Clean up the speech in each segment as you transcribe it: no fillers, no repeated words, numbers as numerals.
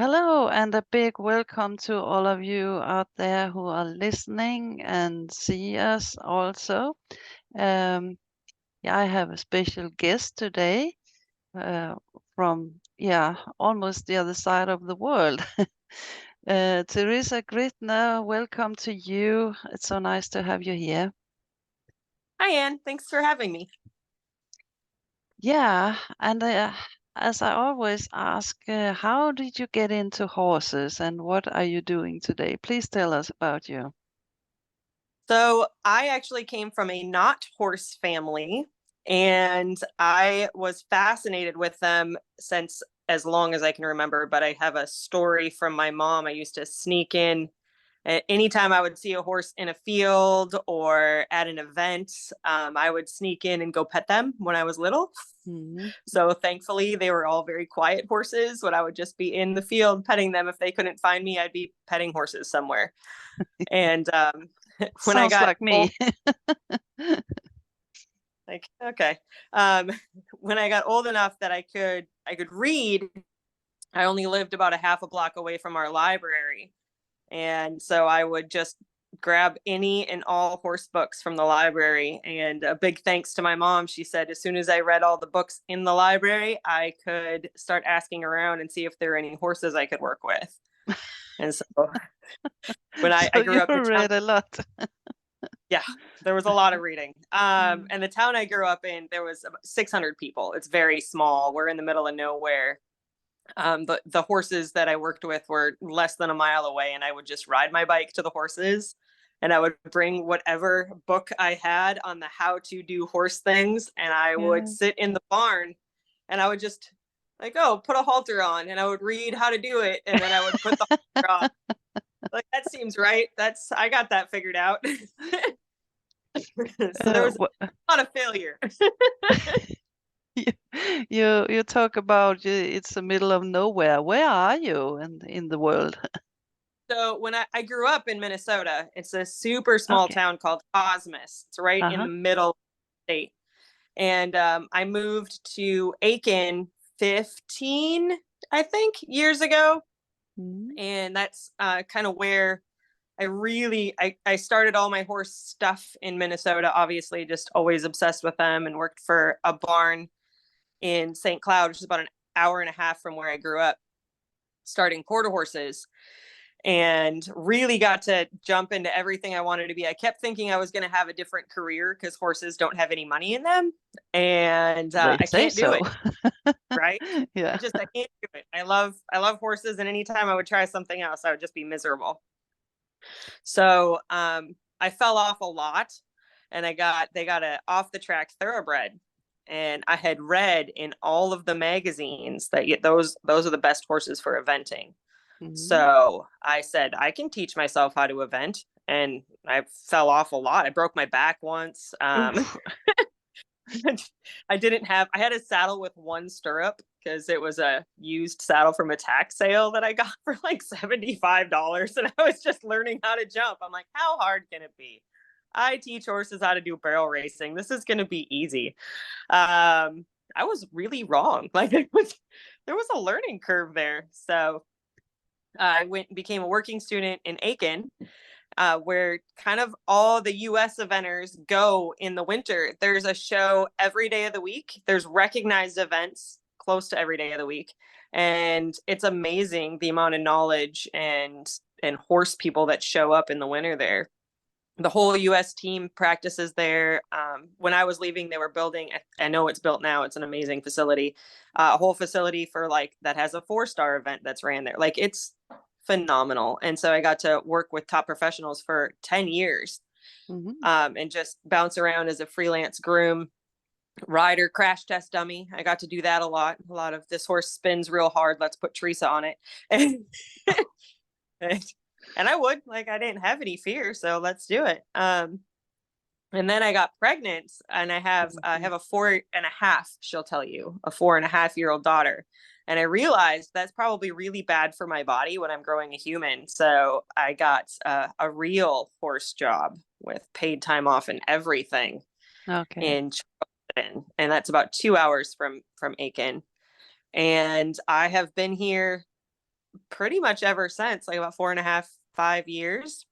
Hello, and a big welcome to all of you out there who are listening and see us also. Um, yeah, I have a special guest today uh, from, almost the other side of the world. Therese Grittner, welcome to you. It's so nice to have you here. Hi, Anne. Thanks for having me. Yeah, and as I always ask, how did you get into horses and what are you doing today? Please tell us about you. So, I actually came from a not horse family, and I was fascinated with them since as long as I can remember. But I have a story from my mom. I used to sneak in anytime I would see a horse in a field or at an event. I would sneak in and go pet them when I was little. Mhm. So, thankfully, they were all very quiet horses. When I would just be in the field petting them, if they couldn't find me, I'd be petting horses somewhere. And when I Sounds got like old, me. like okay, um, when I got old enough that I could read, I only lived about a half a block away from our library, and so I would just grab any and all horse books from the library. And a big thanks to my mom. She said as soon as I read all the books in the library, I could start asking around and see if there were any horses I could work with. And so when I So grew you up, the town, read a lot. yeah, there was a lot of reading. Mm. And the town I grew up in, there was about 600 people. It's very small. We're in the middle of nowhere. The horses that I worked with were less than a mile away, and I would just ride my bike to the horses, and I would bring whatever book I had on the how to do horse things, and I would Yeah. sit in the barn, and I would just like, oh, put a halter on, and I would read how to do it, and then I would put the halter on. Like that seems right. I got that figured out. So there was Wh- a lot of failure. you you talk about it's the middle of nowhere. Where are you in the world? So when I grew up in Minnesota, it's a super small Okay. town called Cosmos. It's right in Uh-huh. the middle of the state. And I moved to Aiken 15, I think, years ago. Mhm. And that's kind of where I started all my horse stuff in Minnesota, obviously, just always obsessed with them, and worked for a barn in St. Cloud, which is about an hour and a half from where I grew up, starting quarter horses, and really got to jump into everything I wanted to be. I kept thinking I was going to have a different career because horses don't have any money in them, and They I say can't do so. it. Right? Yeah. I can't do it. I love horses, and anytime I would try something else, I would just be miserable. So I fell off a lot, and they got a off the track thoroughbred. And I had read in all of the magazines that those are the best horses for eventing. Mhm. So I said, I can teach myself how to event. And I fell off a lot. I broke my back once. Oof. I had a saddle with one stirrup because it was a used saddle from a tax sale that I got for like $75. And I was just learning how to jump. I'm like, how hard can it be? I teach horses how to do barrel racing. This is going to be easy. I was really wrong. Like there was a learning curve there. So I went and became a working student in Aiken, where kind of all the US eventers go in the winter. There's a show every day of the week. There's recognized events close to every day of the week. And it's amazing the amount of knowledge and horse people that show up in the winter there. The whole US team practices there. When I was leaving, they were building, I know it's built now, it's an amazing facility, a whole facility for like that has a 4-star event that's ran there. Like it's phenomenal. And so I got to work with top professionals for 10 years, Mhm. and just bounce around as a freelance groom, rider, crash test dummy. I got to do that a lot. A lot of this horse spins real hard. Let's put Teresa on it. And I would, like, I didn't have any fear. So let's do it. And then I got pregnant, and I Mhm. have a 4.5, she'll tell you, a 4.5-year-old daughter. And I realized that's probably really bad for my body when I'm growing a human. So I got a real horse job with paid time off and everything Okay. in Charleston. And that's about 2 hours from Aiken. And I have been here pretty much ever since, like about 4.5, 5 years.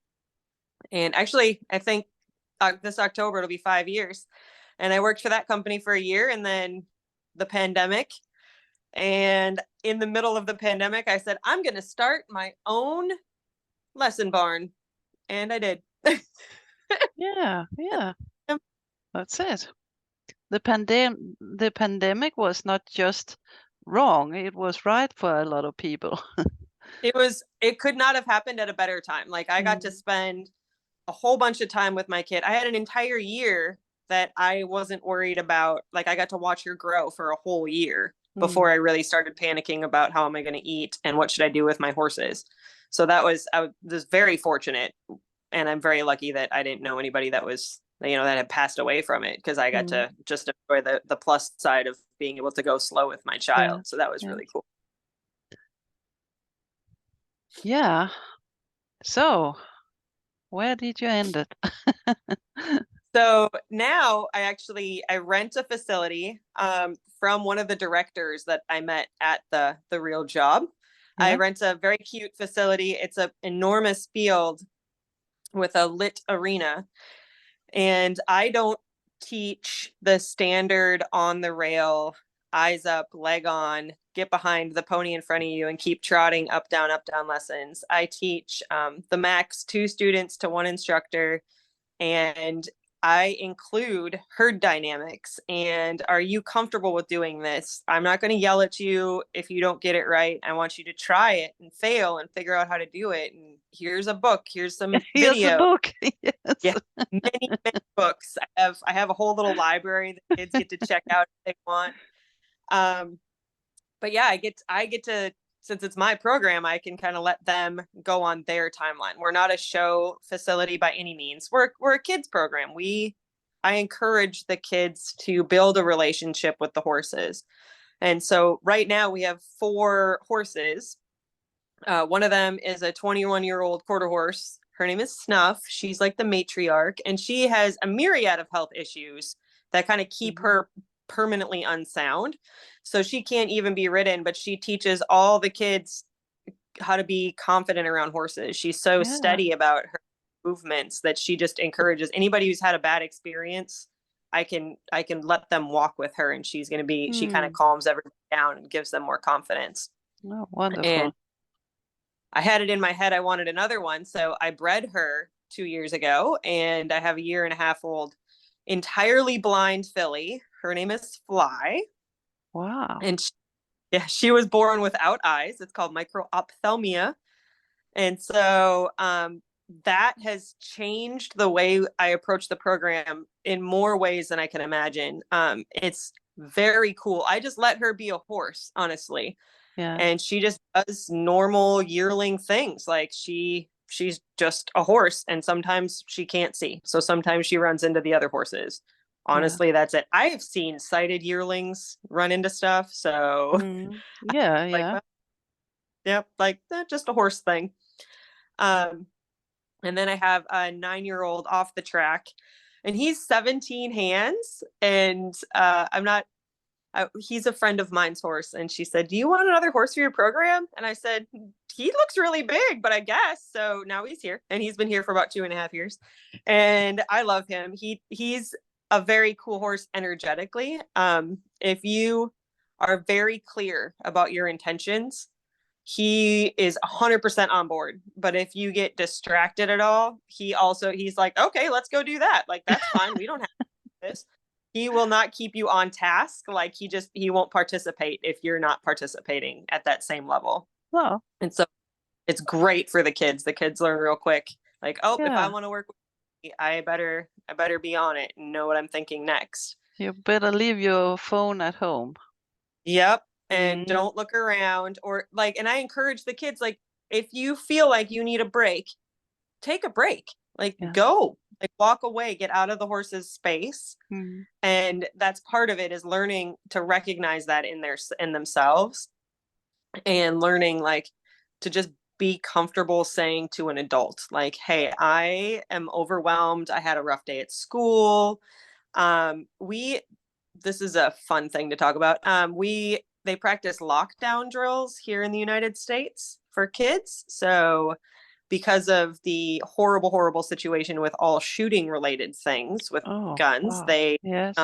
And actually, I think this October it'll be 5 years. And I worked for that company for a year, and then the pandemic. And in the middle of the pandemic, I said, I'm going to start my own lesson barn. And I did. Yeah, yeah. That's it. The pandemic was not just wrong, it was right for a lot of people. It could not have happened at a better time. Like, I got to spend a whole bunch of time with my kid. I had an entire year that I wasn't worried about. Like, I got to watch her grow for a whole year before I really started panicking about how am I going to eat and what should I do with my horses. So I was very fortunate, and I'm very lucky that I didn't know anybody that was, that had passed away from it, because I got to just enjoy the plus side of being able to go slow with my Yeah, child. So that was yeah. really cool. Yeah. So, where did you end it? So now I rent a facility from one of the directors that I met at the real job. I Yeah. rent a very cute facility. It's an enormous field with a lit arena, and I don't teach the standard on the rail, eyes up, leg on, get behind the pony in front of you and keep trotting up down lessons. I teach the max 2 students to 1 instructor, and I include herd dynamics. And are you comfortable with doing this? I'm not going to yell at you if you don't get it right. I want you to try it and fail and figure out how to do it. And here's a book. Here's some Here's a video. book. Yes. Yeah, many books. I have a whole little library that kids get to check out if they want. But yeah, I get to, since it's my program, I can kind of let them go on their timeline. We're not a show facility by any means. We're a kids program. I encourage the kids to build a relationship with the horses. And so right now we have 4 horses. One of them is a 21-year-old quarter horse. Her name is Snuff. She's like the matriarch, and she has a myriad of health issues that kind of keep her permanently unsound. So she can't even be ridden, but she teaches all the kids how to be confident around horses. She's so Yeah. steady about her movements that she just encourages anybody who's had a bad experience. I can let them walk with her, and she kind of calms everybody down and gives them more confidence. Oh, And wonderful. I had it in my head I wanted another one, so I bred her 2 years ago, and I have a 1.5-year-old entirely blind filly. Her name is Fly, Wow. and she was born without eyes. It's called microphthalmia, and so that has changed the way I approach the program in more ways than I can imagine. It's very cool. I just let her be a horse, honestly. Yeah. And she just does normal yearling things. Like, she's just a horse, and sometimes she can't see, so sometimes she runs into the other horses. Yeah. Honestly, that's it. I have seen sighted yearlings run into stuff, so Yeah, like, yeah. well, yeah, like, just a horse thing. um and then I have a 9-year-old off the track, and he's 17 hands, and I'm not he's a friend of mine's horse, and she said, do you want another horse for your program? And I said, he looks really big, but I guess. So now he's here, and he's been here for about 2.5 years, and I love him. He's a very cool horse energetically. If you are very clear about your intentions, he is 100% on board. But if you get distracted at all, he's like, okay, let's go do that. Like, that's fine. We don't have this. He will not keep you on task. Like, he won't participate if you're not participating at that same level. Well, And so it's great for the kids. The kids learn real quick. Like, oh, if I yeah. want to work with you, I better be on it and know what I'm thinking next. You better leave your phone at home. Yep. And Mm. don't look around, or like, and I encourage the kids, like, if you feel like you need a break, take a break. Like, Yeah. go, like, walk away, get out of the horse's space. Mm. And that's part of it, is learning to recognize that in themselves, and learning, like, to just be comfortable saying to an adult, like, hey, I am overwhelmed, I had a rough day at school. We This is a fun thing to talk about. They practice lockdown drills here in the United States for kids. So because of the horrible, horrible situation with all shooting related things with Oh, guns, wow. Yes.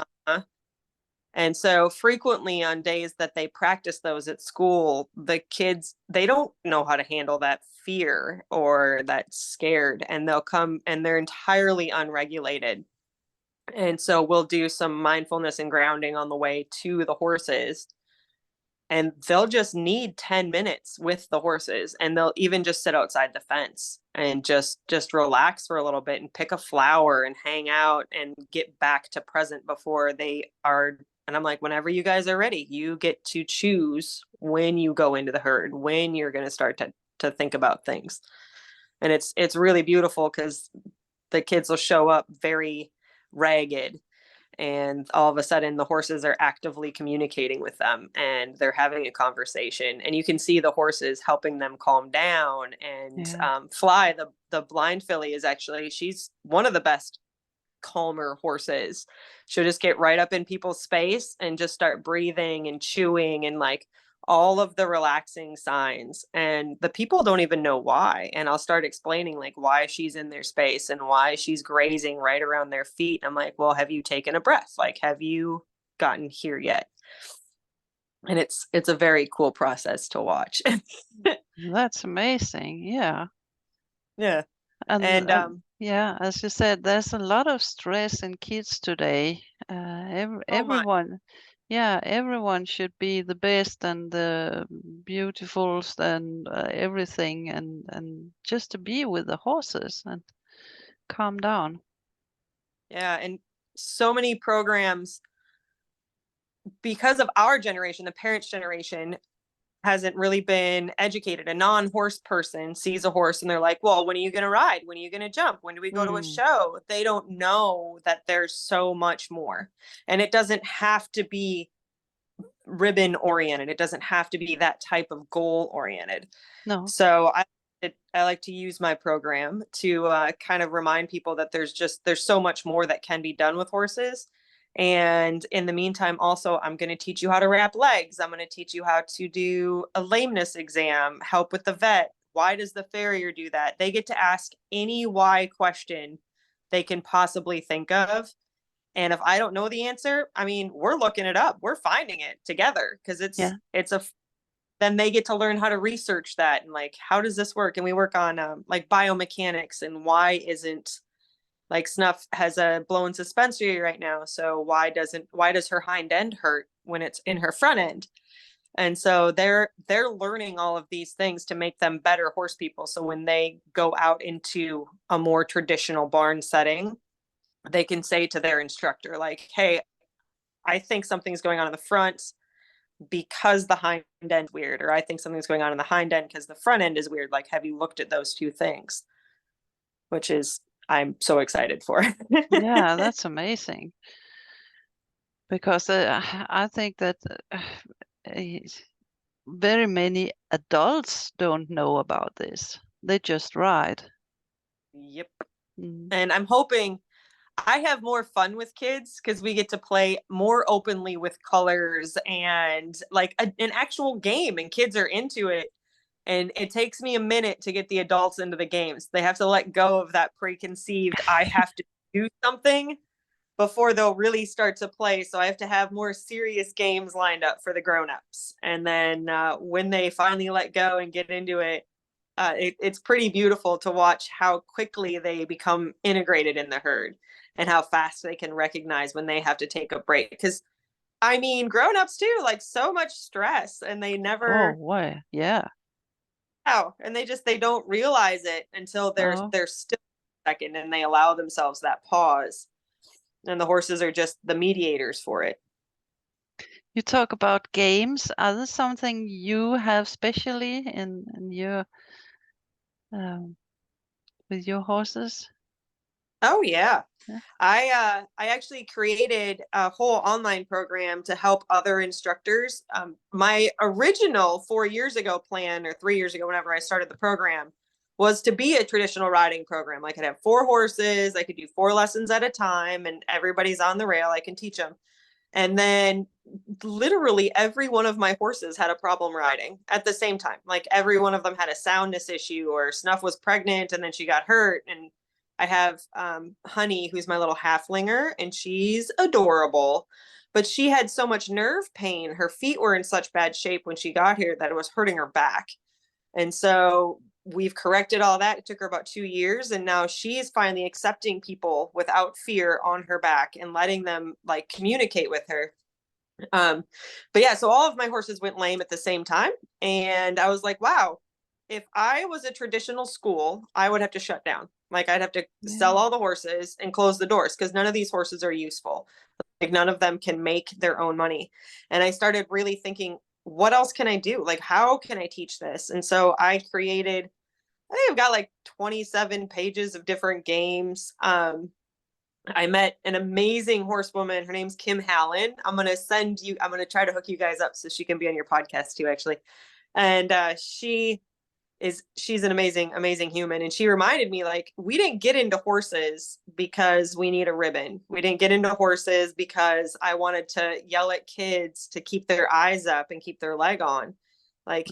and so frequently on days that they practice those at school, the kids, they don't know how to handle that fear or that scared, and they'll come and they're entirely unregulated. And so we'll do some mindfulness and grounding on the way to the horses, and they'll just need 10 minutes with the horses, and they'll even just sit outside the fence and just relax for a little bit and pick a flower and hang out and get back to present before they are. And I'm like, whenever you guys are ready, you get to choose when you go into the herd, when you're going to start to think about things. And it's really beautiful because the kids will show up very ragged, and all of a sudden the horses are actively communicating with them and they're having a conversation, and you can see the horses helping them calm down. And Yeah. Fly, the blind filly, is actually, she's one of the best calmer horses. She'll just get right up in people's space and just start breathing and chewing and like all of the relaxing signs, and the people don't even know why. And I'll start explaining like why she's in their space and why she's grazing right around their feet. I'm like, well, have you taken a breath? Like, have you gotten here yet? And it's a very cool process to watch. That's amazing. Yeah. Yeah. And And yeah, as you said, there's a lot of stress in kids today. so much. Everyone, yeah, everyone should be the best and the beautifuls and everything, and just to be with the horses and calm down. Yeah, and so many programs, because of our generation, the parents' generation, hasn't really been educated. A non-horse person sees a horse and they're like, well, when are you going to ride? When are you going to jump? When do we go to a Mm, show? They don't know that there's so much more. And it doesn't have to be ribbon oriented. It doesn't have to be that type of goal oriented. no, So I like to use my program to kind of remind people that there's so much more that can be done with horses. And in the meantime, also, I'm going to teach you how to wrap legs. I'm going to teach you how to do a lameness exam, help with the vet. Why does the farrier do that? They get to ask any why question they can possibly think of. And if I don't know the answer, I mean, we're looking it up. We're finding it together because yeah, it's a then they get to learn how to research that and like how does this work. And we work on like biomechanics and why isn't, like, Snuff has a blown suspensory right now, so why does her hind end hurt when it's in her front end? And so they're learning all of these things to make them better horse people, so when they go out into a more traditional barn setting, they can say to their instructor like, hey, I think something's going on in the front because the hind end weird, or I think something's going on in the hind end because the front end is weird. Like, have you looked at those two things? Which is, I'm so excited for. yeah, that's amazing. Because I think that uh, very many adults don't know about this. They just ride. Yep. Mm. And I'm hoping I have more fun with kids because we get to play more openly with colors and like an actual game, and kids are into it. And it takes me a minute to get the adults into the games. They have to let go of that preconceived, I have to do something before they'll really start to play. So I have to have more serious games lined up for the grown-ups. And then when they finally let go and get into it, it's pretty beautiful to watch how quickly they become integrated in the herd and how fast they can recognize when they have to take a break. Because I mean, grown-ups too, like, so much stress, and they Oh, never way. Yeah. and they don't realize it until Oh, they're still a second and they allow themselves that pause. And the horses are just the mediators for it. you talk about games. Are there something you have specially in your um, with your horses? Oh yeah. Yeah. I actually created a whole online program to help other instructors. My original 4 years ago plan, or 3 years ago, whenever I started the program, was to be a traditional riding program. I could have 4 horses, I could do 4 lessons at a time, and everybody's on the rail. I can teach them. And then literally every one of my horses had a problem riding at the same time. Like every one of them had a soundness issue, or Snuff was pregnant and then she got hurt. And I have Honey, who's my little halflinger, and she's adorable. But she had so much nerve pain. Her feet were in such bad shape when she got here that it was hurting her back. And so we've corrected all that. It took her about 2 years. And now she's finally accepting people without fear on her back and letting them like communicate with her. But yeah, so all of my horses went lame at the same time. And I was like, wow, if I was a traditional school, I would have to shut down. Like I'd have to sell all the horses and close the doors because none of these horses are useful. Like none of them can make their own money. And I started really thinking, what else can I do? Like, how can I teach this? And so I created, I think I've got like 27 pages of different games. I met an amazing horsewoman. Her name's Kim Hallen. I'm going to try to hook you guys up so she can be on your podcast too, actually. And she's an amazing, amazing human. And she reminded me, like, we didn't get into horses because we need a ribbon. We didn't get into horses because I wanted to yell at kids to keep their eyes up and keep their leg on. Like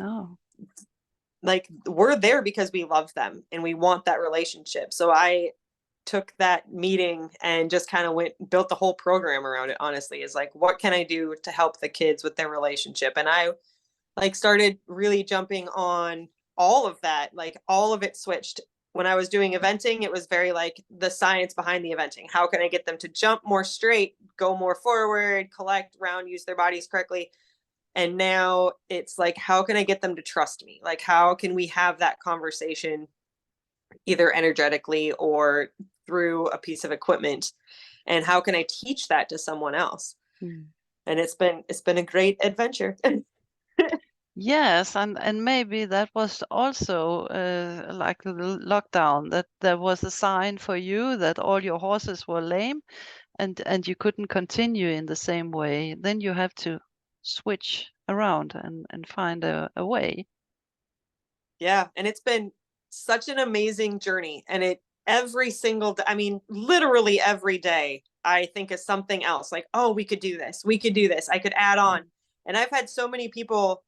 we're there because we love them and we want that relationship. So I took that meeting and just kind of built the whole program around it. Honestly, is like, what can I do to help the kids with their relationship? And I like started really jumping on all of that. Like all of it switched. When I was doing eventing, it was very like the science behind the eventing. How can I get them to jump more straight, go more forward, collect round, use their bodies correctly? And now it's like, how can I get them to trust me? Like, how can we have that conversation either energetically or through a piece of equipment? And how can I teach that to someone else? And it's been a great adventure. Yes, and maybe that was also like the lockdown, that there was a sign for you that all your horses were lame and you couldn't continue in the same way. Then you have to switch around and find a way. Yeah, and it's been such an amazing journey. And every single day, I mean, literally every day, I think of something else. Like, oh, we could do this. We could do this. I could add on. And I've had so many people,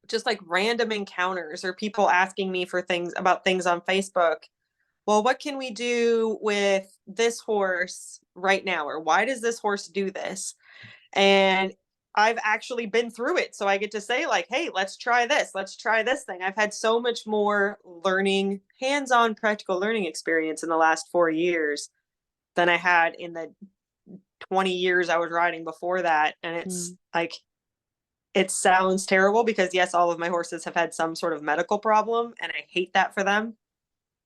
just like random encounters, or people asking me for things about things on Facebook. Well, what can we do with this horse right now? Or why does this horse do this? And I've actually been through it. So I get to say, like, hey, let's try this. Let's try this thing. I've had so much more learning, hands-on practical learning experience in the last 4 years than I had in the 20 years I was riding before that. And it's like, it sounds terrible because yes, all of my horses have had some sort of medical problem and I hate that for them.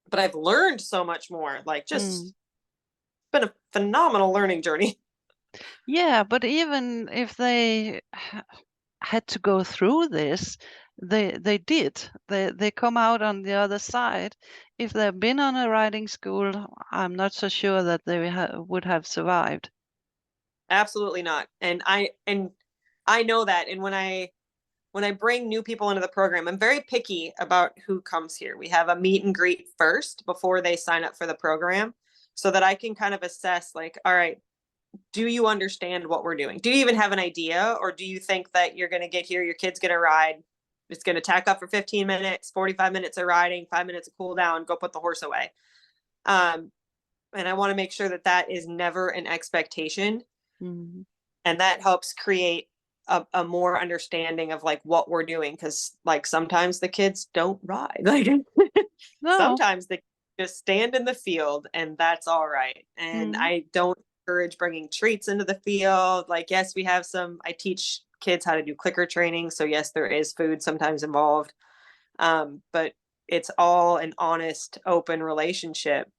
But I've learned so much more, like just been a phenomenal learning journey. Yeah, but even if they had to go through this, they did. They come out on the other side. If they've been on a riding school, I'm not so sure that they would have survived. Absolutely not. And I know that. And when I bring new people into the program, I'm very picky about who comes here. We have a meet and greet first before they sign up for the program, so that I can kind of assess, like, all right, do you understand what we're doing? Do you even have an idea? Or do you think that you're going to get here, your kid's going to ride, it's going to tack up for 15 minutes, 45 minutes of riding, 5 minutes of cool down, go put the horse away. And I want to make sure that that is never an expectation. And that helps create a more understanding of like what we're doing. Because like sometimes the kids don't ride. Like sometimes they just stand in the field and that's all right. And I don't encourage bringing treats into the field. Like, yes, I teach kids how to do clicker training. So yes, there is food sometimes involved. But it's all an honest, open relationship.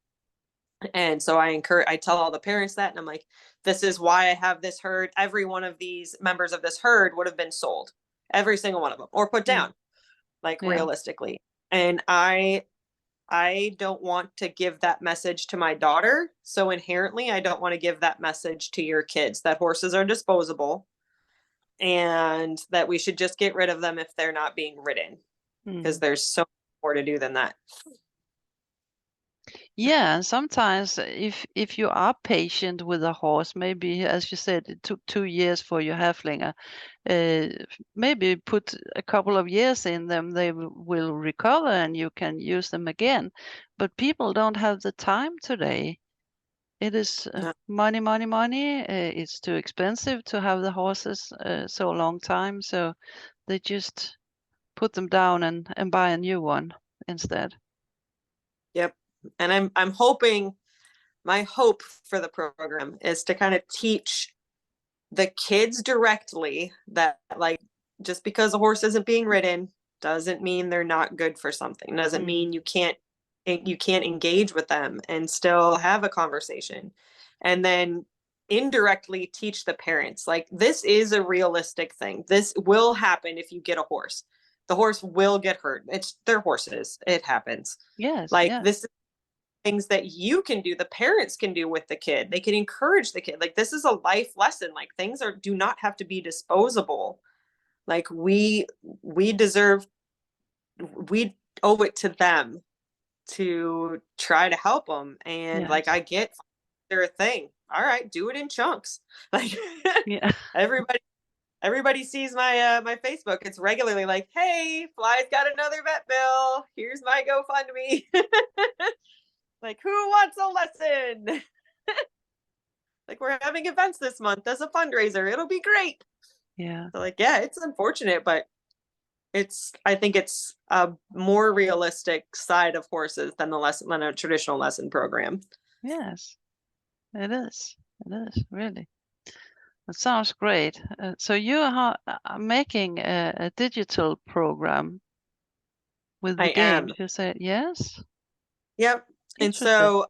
And so I tell all the parents that, and I'm like, this is why I have this herd. Every one of these members of this herd would have been sold, every single one of them, or put down, like realistically. And I don't want to give that message to my daughter. So inherently, I don't want to give that message to your kids, that horses are disposable and that we should just get rid of them if they're not being ridden, because there's so much more to do than that. Yeah, and sometimes if you are patient with a horse, maybe as you said, it took 2 years for your Haflinger. Maybe put a couple of years in them, they will recover and you can use them again. But people don't have the time today. It is No. money, money, money. It's too expensive to have the horses so long time, so they just put them down and buy a new one instead. Yep. And I'm hoping, my hope for the program is to kind of teach the kids directly that, like, just because a horse isn't being ridden doesn't mean they're not good for something. Doesn't Mm. mean you can't engage with them and still have a conversation. And then indirectly teach the parents, like, this is a realistic thing. This will happen if you get a horse. The horse will get hurt. It's their horses. It happens. Yes, Like, yes, this is things that you can do, the parents can do with the kid. They can encourage the kid. Like, this is a life lesson. Like, things do not have to be disposable. Like, we deserve, we owe it to them to try to help them. And, like, yes. I get they're a thing. All right, do it in chunks. Like, Yeah. everybody sees my Facebook. It's regularly like, hey, Fly's got another vet bill. Here's my GoFundMe. Like, who wants a lesson? Like, we're having events this month as a fundraiser. It'll be great. Yeah. So, like, yeah, it's unfortunate, but I think it's a more realistic side of horses than a traditional lesson program. Yes. It is. It is really. That sounds great. So you are making a digital program with I the am. games. You said yes. Yep. And Interesting. so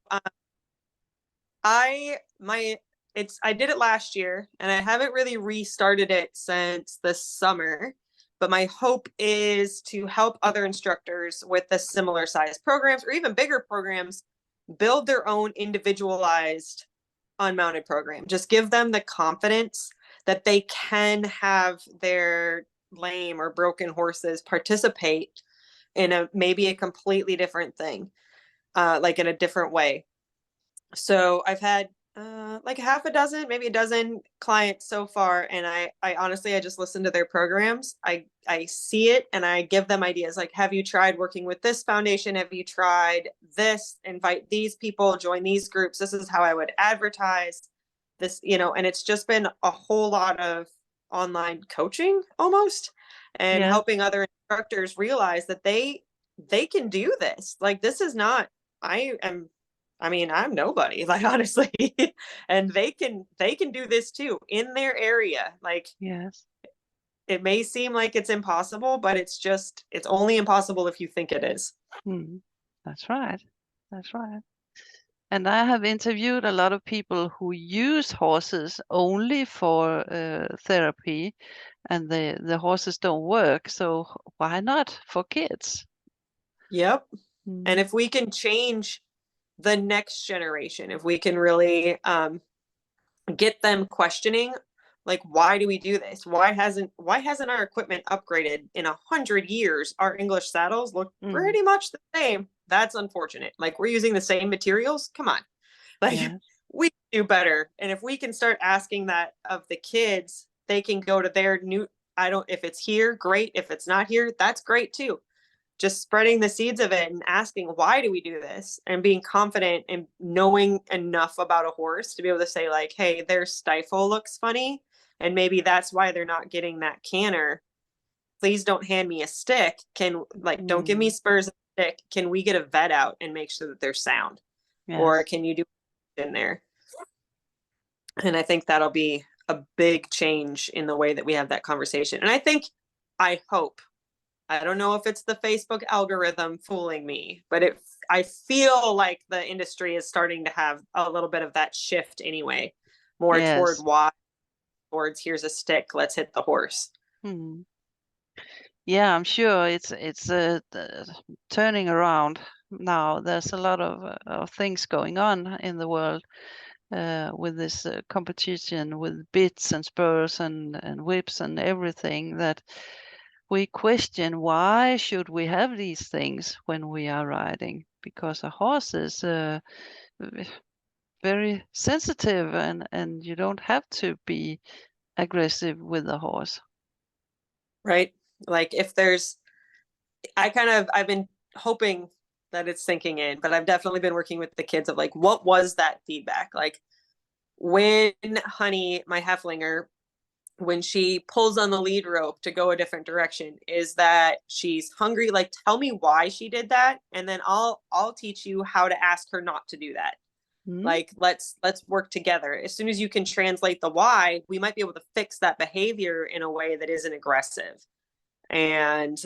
I my it's I did it last year and I haven't really restarted it since the summer. But my hope is to help other instructors with the similar size programs or even bigger programs build their own individualized unmounted program. Just give them the confidence that they can have their lame or broken horses participate in a maybe a completely different thing, like in a different way. So I've had like half a dozen, maybe a dozen clients so far, and I honestly, I just listen to their programs. I see it and I give them ideas. Like, have you tried working with this foundation? Have you tried this? Invite these people, join these groups. This is how I would advertise this, and it's just been a whole lot of online coaching almost, and Yes. helping other instructors realize that they can do this. Like, this is not, I am I mean, I'm nobody, like, honestly. And they can do this too in their area. Like, Yes. it may seem like it's impossible, but it's only impossible if you think it is. Hmm. That's right. That's right. And I have interviewed a lot of people who use horses only for therapy, and the horses don't work. So why not for kids? Yep. And Mm. if we can change the next generation, if we can really get them questioning, like, why do we do this? Why hasn't our equipment upgraded in 100 years? Our English saddles look Mm. pretty much the same. That's unfortunate. Like, we're using the same materials. Come on. Like, Yes. we do better. And if we can start asking that of the kids, they can go to their new, I don't, if it's here, great. If it's not here, that's great too. Just spreading the seeds of it and asking, why do we do this? And being confident and knowing enough about a horse to be able to say, like, hey, their stifle looks funny. And maybe that's why they're not getting that canter. Please don't hand me a stick. Don't give me Mm. spurs and stick. Can we get a vet out and make sure that they're sound? Or Yes. can you do in there? And I think that'll be a big change in the way that we have that conversation. And I hope, I don't know if it's the Facebook algorithm fooling me, but I feel like the industry is starting to have a little bit of that shift anyway, more toward Yes. why, towards here's a stick, let's hit the horse. Mm. Yeah, I'm sure it's turning around now. There's a lot of things going on in the world with this competition with bits and spurs and whips and everything that we question why should we have these things when we are riding? because a horse is very sensitive, and you don't have to be aggressive with the horse. Right. Like if there's, I've been hoping that it's sinking in, but I've definitely been working with the kids of like, what was that feedback? Like when Honey, my Hefflinger, when she pulls on the lead rope to go a different direction, is that she's hungry? Like, tell me why she did that, and then I'll teach you how to ask her not to do that. Like, let's work together. As soon as you can translate the why, we might be able to fix that behavior in a way that isn't aggressive. And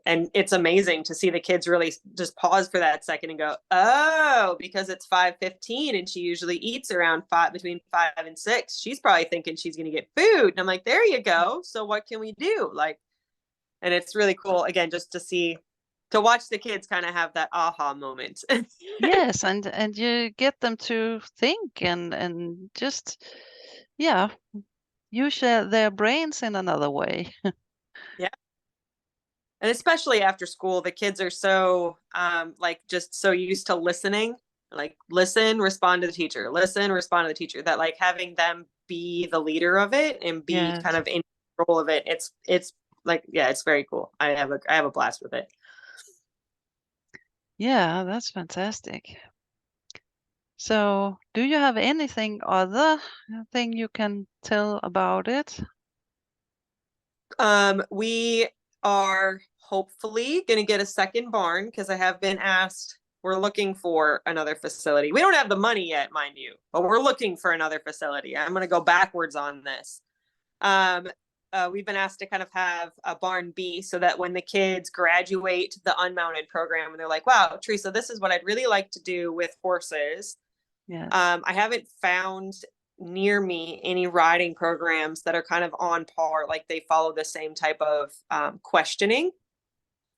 it's amazing to see the kids really just pause for that second and go, oh, because it's 5:15 and she usually eats around between 5 and 6, she's probably thinking she's going to get food. And I'm like, there you go. So what can we do? Like, and it's really cool again just to watch the kids kind of have that aha moment. Yes, and you get them to think and just, yeah, use their brains in another way. Yeah. And especially after school, the kids are so just so used to listening, like listen, respond to the teacher, listen, respond to the teacher, that like having them be the leader of it and be kind Yes. of in control of it. It's like, yeah, it's very cool. I have a blast with it. Yeah, that's fantastic. So, do you have anything other thing you can tell about it? We are hopefully going to get a second barn because I have been asked. We're looking for another facility. We don't have the money yet, mind you, but we're looking for another facility. I'm going to go backwards on this. We've been asked to kind of have a barn B so that when the kids graduate the unmounted program and they're like, wow, Teresa, this is what I'd really like to do with horses. Yes. I haven't found near me any riding programs that are kind of on par, like they follow the same type of questioning,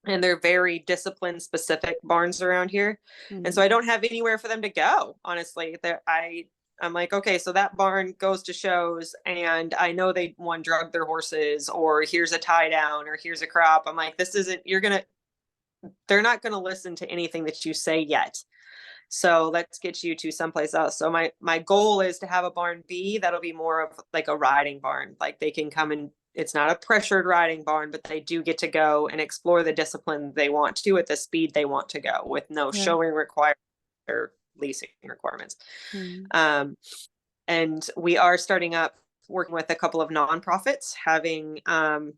and they're very discipline specific barns around here. And so I don't have anywhere for them to go, honestly. I'm like, okay, so that barn goes to shows and I know they drug their horses, or here's a tie down, or here's a crop. I'm like, they're not gonna listen to anything that you say yet. So let's get you to someplace else. So my goal is to have a barn B that'll be more of like a riding barn. Like they can come and it's not a pressured riding barn, but they do get to go and explore the discipline they want to at the speed they want to go, with no showing requirements or leasing requirements. And we are starting up working with a couple of nonprofits, having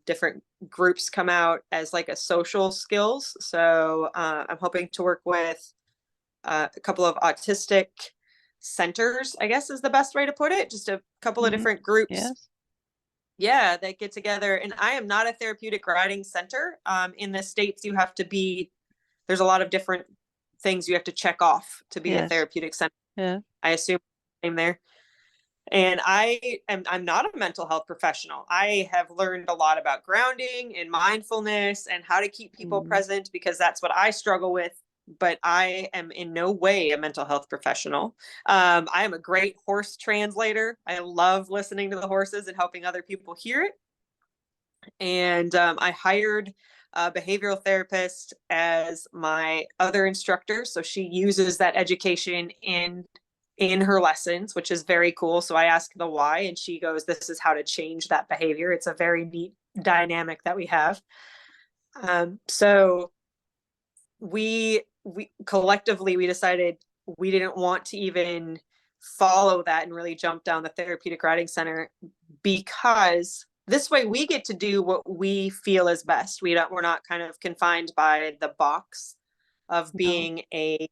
different groups come out as like a social skills. So I'm hoping to work with a couple of autistic centers, I guess is the best way to put it. Just a couple of different groups. Yes. Yeah, that get together. And I am not a therapeutic riding center. In the States, there's a lot of different things you have to check off to be a therapeutic center. Yeah. I assume I'm there. And I'm not a mental health professional. I have learned a lot about grounding and mindfulness and how to keep people present, because that's what I struggle with. But I am in no way a mental health professional. I am a great horse translator. I love listening to the horses and helping other people hear it. And I hired a behavioral therapist as my other instructor. So she uses that education in her lessons, which is very cool. So I ask the why, and she goes, this is how to change that behavior. It's a very neat dynamic that we have. So we collectively, we decided we didn't want to even follow that and really jump down the therapeutic riding center, because this way we get to do what we feel is best. We're not kind of confined by the box of being a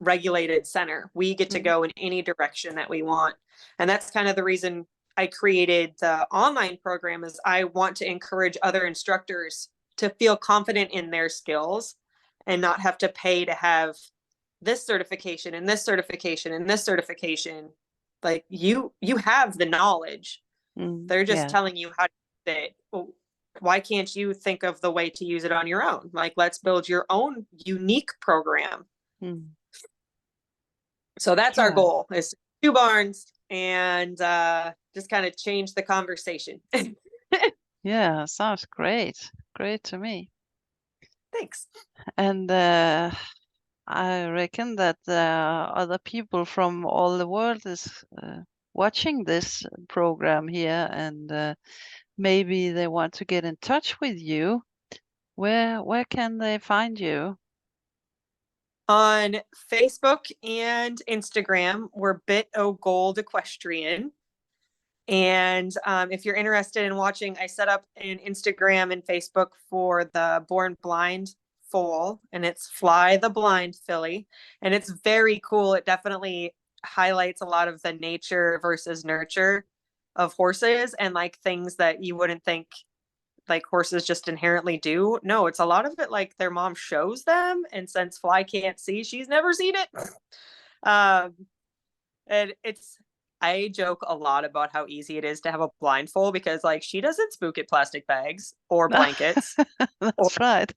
regulated center. We get to go in any direction that we want. And that's kind of the reason I created the online program, is I want to encourage other instructors to feel confident in their skills and not have to pay to have this certification and this certification and this certification. Like you have the knowledge. They're just telling you how to use it. Well, why can't you think of the way to use it on your own? Like, let's build your own unique program. So that's our goal, is 2 barns and just kind of change the conversation. Yeah, sounds great. Great to me. Thanks. And I reckon that other people from all the world is watching this program here, and maybe they want to get in touch with you. Where can they find you? On Facebook and Instagram, we're Bit O Gold Equestrian. And if you're interested in watching, I set up an Instagram and Facebook for the Born Blind foal, and it's Fly the Blind filly. And it's very cool. It definitely highlights a lot of the nature versus nurture of horses and like things that you wouldn't think like horses just inherently do. No, it's a lot of it like their mom shows them. And since Fly can't see, she's never seen it. um, and it's I joke a lot about how easy it is to have a blindfold because like she doesn't spook at plastic bags or blankets or That's right.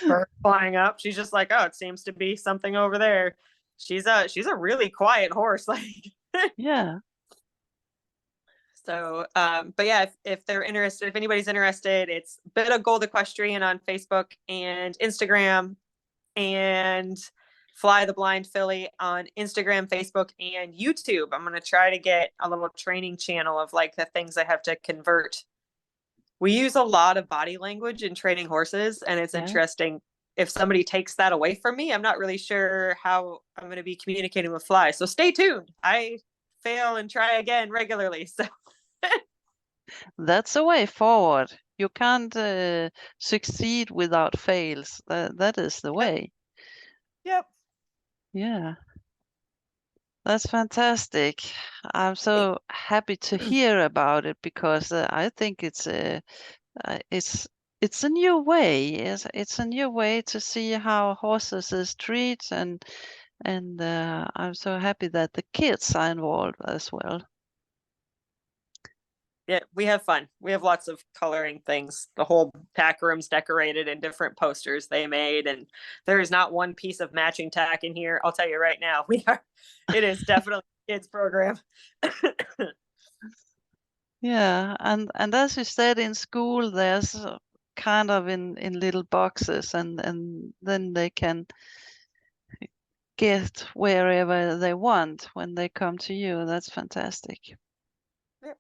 birds flying up. She's just like, oh, it seems to be something over there. She's a really quiet horse. Like Yeah. so but yeah, if they're interested, if anybody's interested, it's Bit of Gold Equestrian on Facebook and Instagram, and Fly the Blind Filly on Instagram, Facebook, and YouTube. I'm going to try to get a little training channel of like the things I have to convert. We use a lot of body language in training horses, and it's Yeah. interesting. If somebody takes that away from me, I'm not really sure how I'm going to be communicating with Fly. So stay tuned. I fail and try again regularly. So That's the way forward. You can't succeed without fails. That is the yep, way. yep. Yeah. That's fantastic. I'm Thanks. so happy to hear about it because I think uh, it's it's a new way. It's a new way to see how horses is treated, and I'm so happy that the kids are involved as well. Yeah, we have fun. We have lots of coloring things. The whole tack room's decorated in different posters they made, and there is not one piece of matching tack in here. I'll tell you right now, it is definitely a kids program. Yeah, and as you said, in school, there's kind of in little boxes, and then they can get wherever they want when they come to you. That's fantastic. Yep.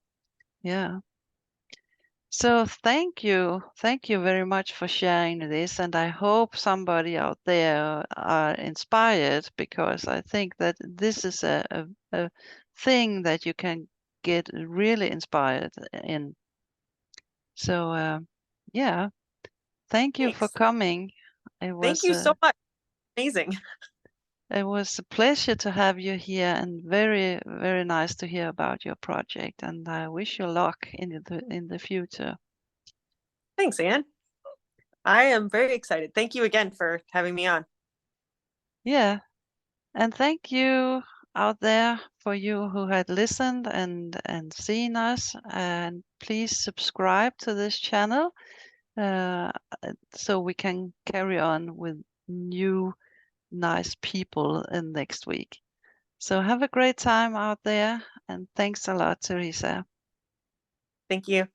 Yeah. So thank you very much for sharing this, and I hope somebody out there are inspired because I think that this is a thing that you can get really inspired in. So yeah, thank you for Thanks. coming. Thank you so much. Amazing. It was a pleasure to have you here and very, very nice to hear about your project. And I wish you luck in the future. Thanks, Anne. I am very excited. Thank you again for having me on. Yeah, and thank you out there for you who had listened and seen us. And please subscribe to this channel uh, so we can carry on with new nice people in next week. So have a great time out there, and thanks a lot, Teresa. Thank you.